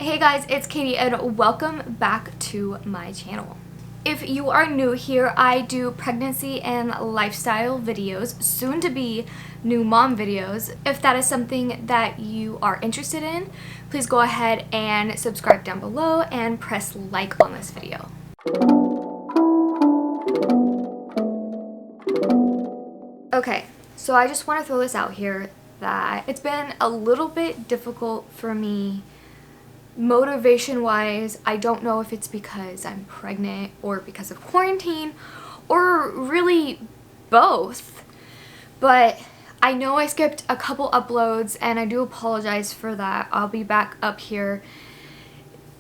Hey guys, it's Katie and welcome back to my channel. If you are new here, I do pregnancy and lifestyle videos, soon to be new mom videos. If that is something that you are interested in, please go ahead and subscribe down below and press like on this video. Okay, so I just want to throw this out here that it's been a little bit difficult for me motivation wise. I don't know if it's because I'm pregnant or because of quarantine or really both, but I know I skipped a couple uploads and I do apologize for that. I'll be back up here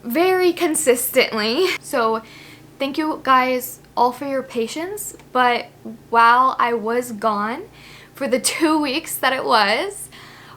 very consistently. So thank you guys all for your patience, but while I was gone for the 2 weeks that it was,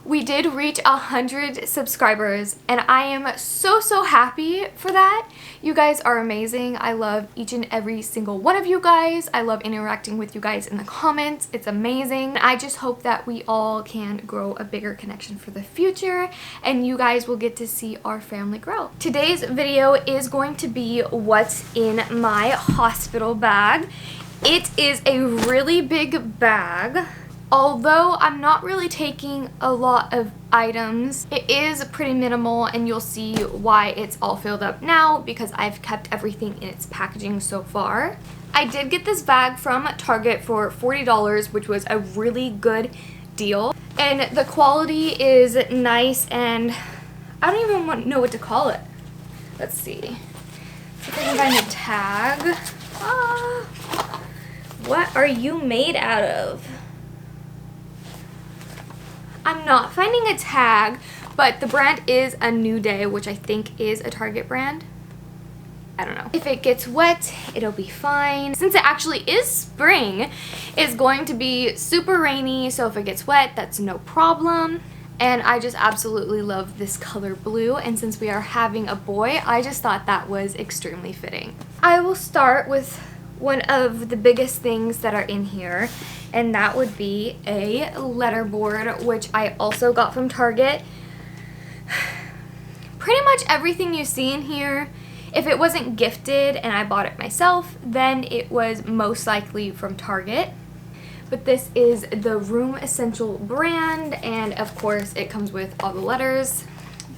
we did reach 100 subscribers and I am so happy for that. You guys are amazing. I love each and every single one of you guys. I love interacting with you guys in the comments. It's amazing. I just hope that we all can grow a bigger connection for the future and you guys will get to see our family grow. Today's video is going to be what's in my hospital bag. It is a really big bag. Although I'm not really taking a lot of items, it is pretty minimal and you'll see why it's all filled up now because I've kept everything in its packaging so far. I did get this bag from Target for $40, which was a really good deal. And the quality is nice and I don't even know what to call it. Let's see. If I can find a tag. What are you made out of? I'm not finding a tag, but the brand is A New Day, which I think is a Target brand. I don't know. If it gets wet, it'll be fine. Since it actually is spring, it's going to be super rainy, so if it gets wet, that's no problem. And I just absolutely love this color blue, and since we are having a boy, I just thought that was extremely fitting. I will start with one of the biggest things that are in here, and that would be a letter board, which I also got from Target. Pretty much everything you see in here, if it wasn't gifted and I bought it myself, then it was most likely from Target. But this is the Room Essential brand, and of course it comes with all the letters,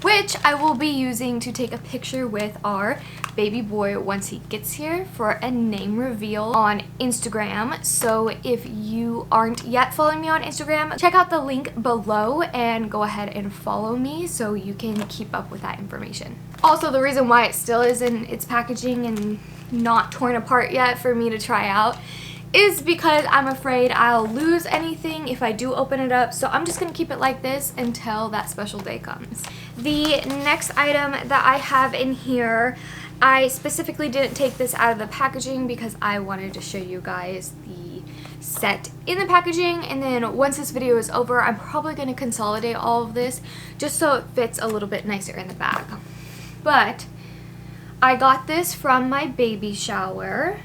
which I will be using to take a picture with our baby boy once he gets here for a name reveal on Instagram. So if you aren't yet following me on Instagram, check out the link below and go ahead and follow me so you can keep up with that information. Also, the reason why it still is in its packaging and not torn apart yet for me to try out is because I'm afraid I'll lose anything if I do open it up, so I'm just going to keep it like this until that special day comes. The next item that I have in here, I specifically didn't take this out of the packaging because I wanted to show you guys the set in the packaging, and then once this video is over, I'm probably going to consolidate all of this just so it fits a little bit nicer in the bag. But I got this from my baby shower,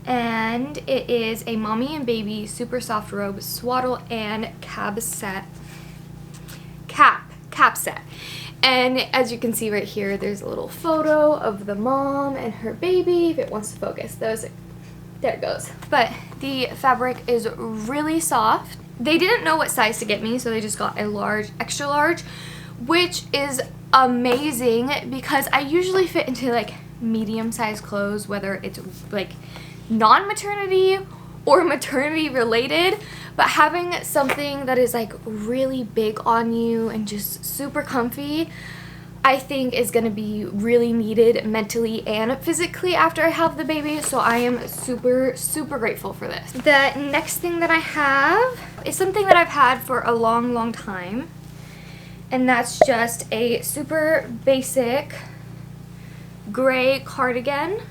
and it is a mommy and baby super soft robe swaddle and cap set. And as you can see right here, there's a little photo of the mom and her baby, if it wants to focus. There it goes. But the fabric is really soft. They didn't know what size to get me, so they just got a large, extra large, which is amazing because I usually fit into like medium sized clothes, whether it's like non-maternity or maternity related, but having something that is like really big on you and just super comfy, I think is going to be really needed mentally and physically after I have the baby, so I am super grateful for this. The next thing that I have is something that I've had for a long time, and that's just a super basic gray cardigan.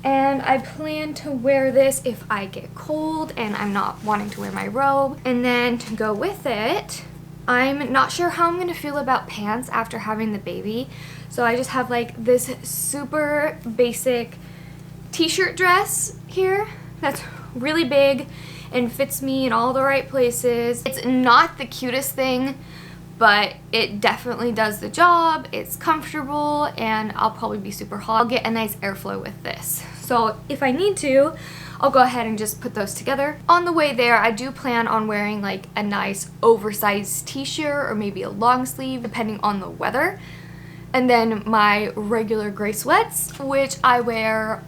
And I plan to wear this if I get cold and I'm not wanting to wear my robe. And then to go with it, I'm not sure how I'm going to feel about pants after having the baby. So I just have like this super basic t-shirt dress here that's really big and fits me in all the right places. It's not the cutest thing, but it definitely does the job. It's comfortable, and I'll probably be super hot. I'll get a nice airflow with this. So if I need to, I'll go ahead and just put those together. On the way there, I do plan on wearing like a nice oversized t-shirt or maybe a long sleeve depending on the weather. And then my regular gray sweats, which I wear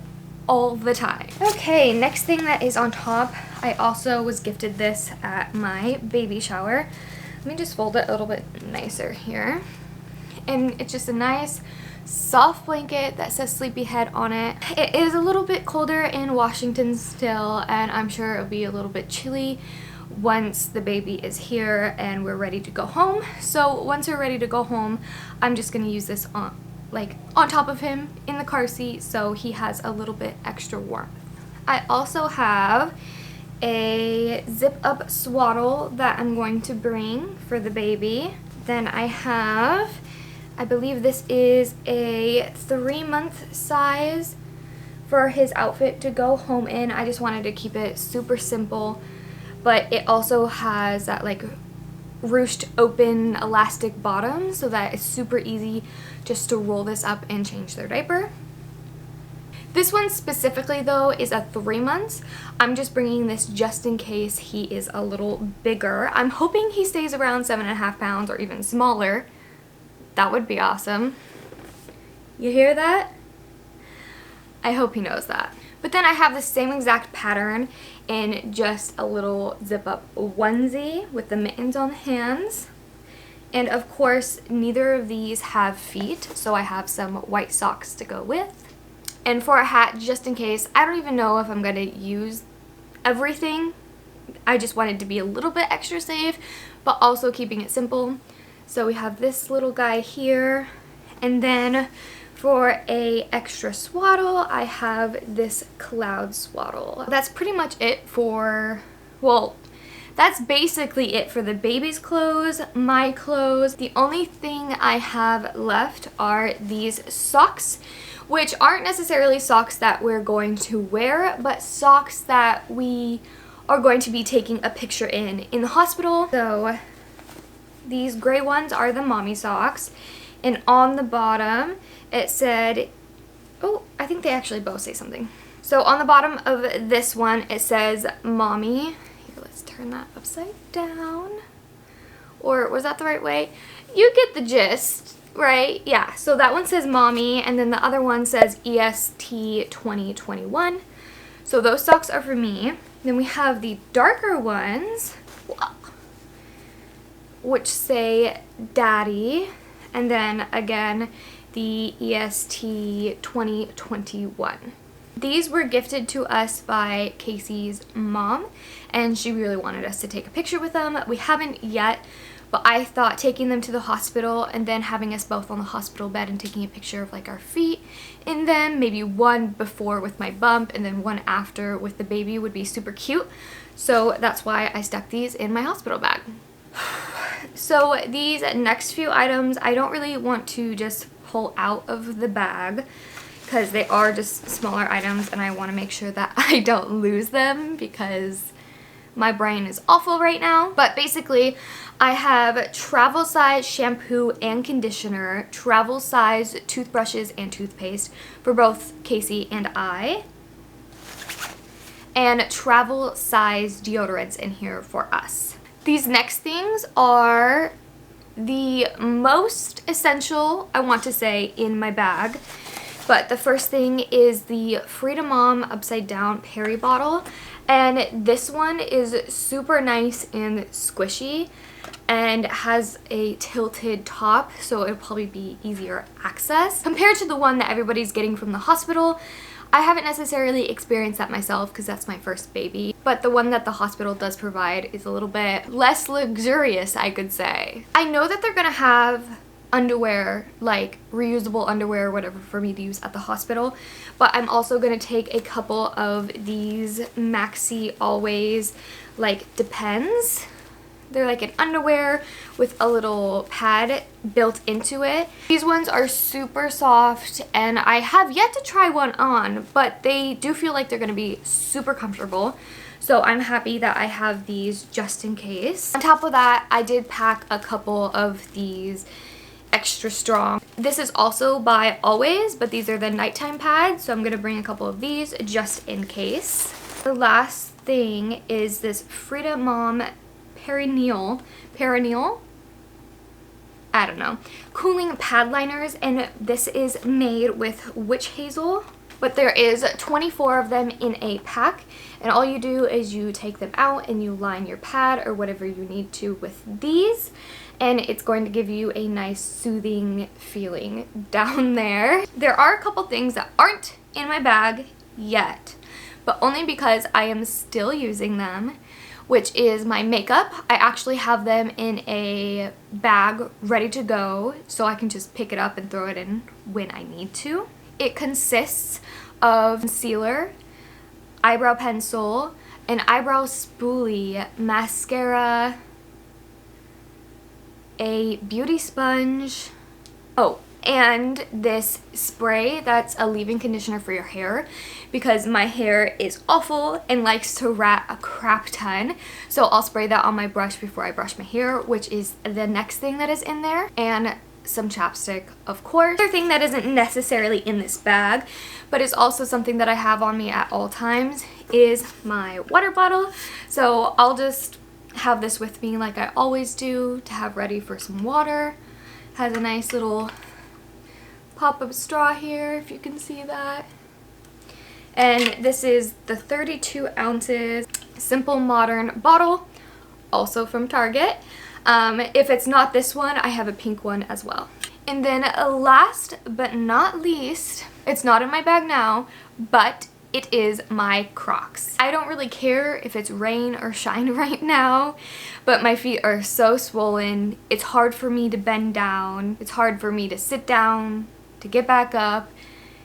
all the time. Okay, next thing that is on top, I also was gifted this at my baby shower. Let me just fold it a little bit nicer here. And it's just a nice soft blanket that says Sleepyhead on it. It is a little bit colder in Washington still, and I'm sure it'll be a little bit chilly once the baby is here and we're ready to go home. So once we're ready to go home, I'm just gonna use this on top of him in the car seat so he has a little bit extra warmth. I also have a zip up swaddle that I'm going to bring for the baby. Then I have, I believe this is a 3-month size for his outfit to go home in. I just wanted to keep it super simple, but it also has that like ruched open elastic bottom so that it's super easy just to roll this up and change their diaper. This one specifically though is a 3 months. I'm just bringing this just in case he is a little bigger. I'm hoping he stays around 7.5 pounds or even smaller. That would be awesome. You hear that? I hope he knows that. But then I have the same exact pattern in just a little zip up onesie with the mittens on the hands. And of course, neither of these have feet, so I have some white socks to go with. And for a hat, just in case, I don't even know if I'm gonna use everything. I just wanted to be a little bit extra safe, but also keeping it simple. So we have this little guy here, and then for a extra swaddle, I have this cloud swaddle. That's pretty much it for, well, that's basically it for the baby's clothes, my clothes. The only thing I have left are these socks, which aren't necessarily socks that we're going to wear, but socks that we are going to be taking a picture in the hospital. So these gray ones are the mommy socks, and on the bottom it said, oh, I think they actually both say something. So on the bottom of this one it says mommy. Here, let's turn that upside down. Or was that the right way? You get the gist, right? Yeah, so that one says mommy, and then the other one says EST 2021. So those socks are for me. Then we have the darker ones, which say daddy, and then again the EST 2021. These were gifted to us by Casey's mom, and she really wanted us to take a picture with them. We haven't yet, but I thought taking them to the hospital and then having us both on the hospital bed and taking a picture of like our feet in them, maybe one before with my bump and then one after with the baby, would be super cute. So that's why I stuck these in my hospital bag. So these next few items I don't really want to just pull out of the bag because they are just smaller items, and I want to make sure that I don't lose them because my brain is awful right now. But basically, I have travel size shampoo and conditioner, travel size toothbrushes and toothpaste for both Casey and I, and travel size deodorants in here for us. These next things are the most essential, I want to say, in my bag. But the first thing is the Freedom Mom Upside Down Peri bottle. And this one is super nice and squishy and has a tilted top, so it'll probably be easier access. Compared to the one that everybody's getting from the hospital, I haven't necessarily experienced that myself because that's my first baby, but the one that the hospital does provide is a little bit less luxurious, I could say. I know that they're gonna have underwear, like reusable underwear or whatever for me to use at the hospital, but I'm also gonna take a couple of these Maxi Always like Depends. They're like an underwear with a little pad built into it. These ones are super soft, and I have yet to try one on, but they do feel like they're gonna be super comfortable. So I'm happy that I have these just in case. On top of that, I did pack a couple of these extra strong. This is also by Always, but these are the nighttime pads, so I'm gonna bring a couple of these just in case. The last thing is this Frida Mom Perineal, I don't know, cooling pad liners, and this is made with witch hazel. But there is 24 of them in a pack, and all you do is you take them out and you line your pad or whatever you need to with these, and it's going to give you a nice soothing feeling down there. There are a couple things that aren't in my bag yet, but only because I am still using them, which is my makeup. I actually have them in a bag ready to go, so I can just pick it up and throw it in when I need to. It consists of concealer, eyebrow pencil, an eyebrow spoolie, mascara, a beauty sponge, oh, and this spray that's a leave-in conditioner for your hair, because my hair is awful and likes to rat a crap ton. So I'll spray that on my brush before I brush my hair, which is the next thing that is in there. And some chapstick, of course. Another thing that isn't necessarily in this bag, but is also something that I have on me at all times, is my water bottle. So I'll just have this with me like I always do, to have ready for some water. Has a nice little pop-up straw here, if you can see that. And this is the 32 ounces Simple Modern bottle, also from Target. If it's not this one, I have a pink one as well. And then last but not least, it's not in my bag now, but it is my Crocs. I don't really care if it's rain or shine right now, but my feet are so swollen. It's hard for me to bend down. It's hard for me to sit down, to get back up.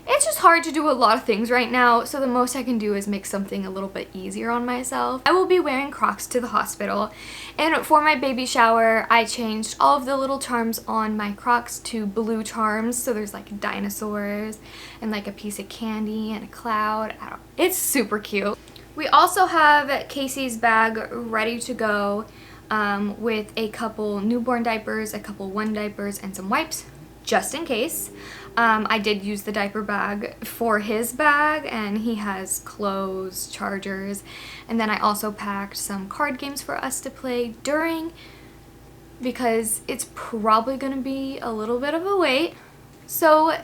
It's just hard to do a lot of things right now, so the most I can do is make something a little bit easier on myself. I will be wearing Crocs to the hospital, and for my baby shower, I changed all of the little charms on my Crocs to blue charms, so there's like dinosaurs and like a piece of candy and a cloud. It's super cute. We also have Casey's bag ready to go with a couple newborn diapers, a couple one diapers, and some wipes, just in case. I did use the diaper bag for his bag, and he has clothes, chargers, and then I also packed some card games for us to play during, because it's probably going to be a little bit of a wait. So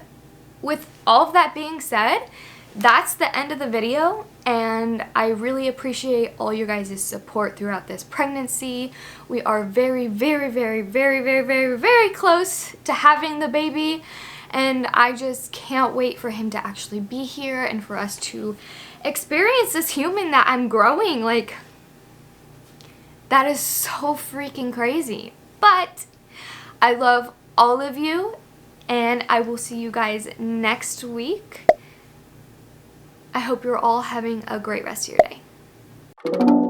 with all of that being said, that's the end of the video, and I really appreciate all you guys' support throughout this pregnancy. We are very, very, very, very, very, very, very close to having the baby, and I just can't wait for him to actually be here and for us to experience this human that I'm growing. Like, that is so freaking crazy. But I love all of you, and I will see you guys next week. I hope you're all having a great rest of your day.